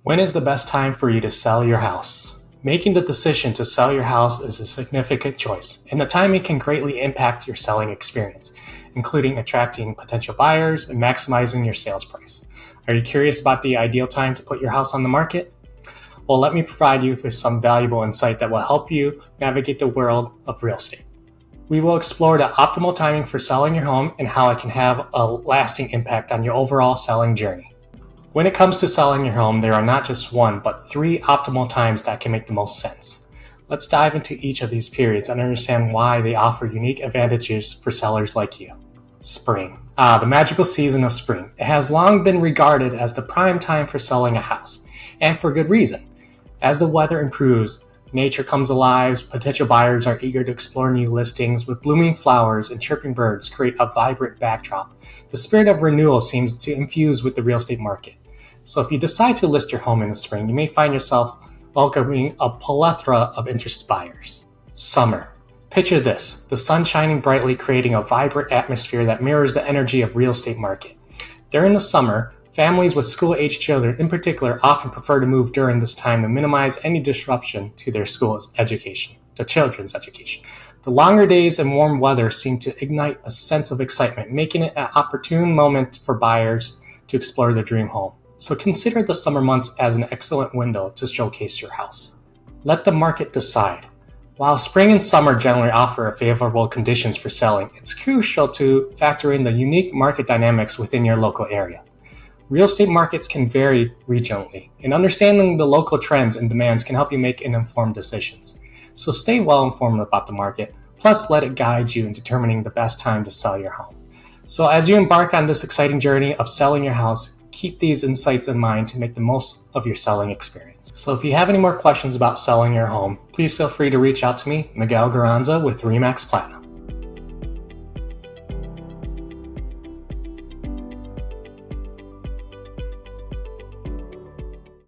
When is the best time for you to sell your house? Making the decision to sell your house is a significant choice, and the timing can greatly impact your selling experience, including attracting potential buyers and maximizing your sales price. Are you curious about the ideal time to put your house on the market? Well, let me provide you with some valuable insight that will help you navigate the world of real estate. We will explore the optimal timing for selling your home and how it can have a lasting impact on your overall selling journey. When it comes to selling your home, there are not just one, but three optimal times that can make the most sense. Let's dive into each of these periods and understand why they offer unique advantages for sellers like you. Spring. The magical season of spring. It has long been regarded as the prime time for selling a house, and for good reason. As the weather improves, nature comes alive, potential buyers are eager to explore new listings with blooming flowers and chirping birds create a vibrant backdrop. The spirit of renewal seems to infuse with the real estate market. So if you decide to list your home in the spring, you may find yourself welcoming a plethora of interested buyers. Summer. Picture this, the sun shining brightly, creating a vibrant atmosphere that mirrors the energy of real estate market. During the summer, families with school-aged children in particular often prefer to move during this time to minimize any disruption to their school's education, to children's education. The longer days and warm weather seem to ignite a sense of excitement, making it an opportune moment for buyers to explore their dream home. So consider the summer months as an excellent window to showcase your house. Let the market decide. While spring and summer generally offer favorable conditions for selling, it's crucial to factor in the unique market dynamics within your local area. Real estate markets can vary regionally, and understanding the local trends and demands can help you make informed decisions. So stay well informed about the market, plus let it guide you in determining the best time to sell your home. So as you embark on this exciting journey of selling your house, keep these insights in mind to make the most of your selling experience. So if you have any more questions about selling your home, please feel free to reach out to me, Miguel Garanza with RE/MAX Platinum.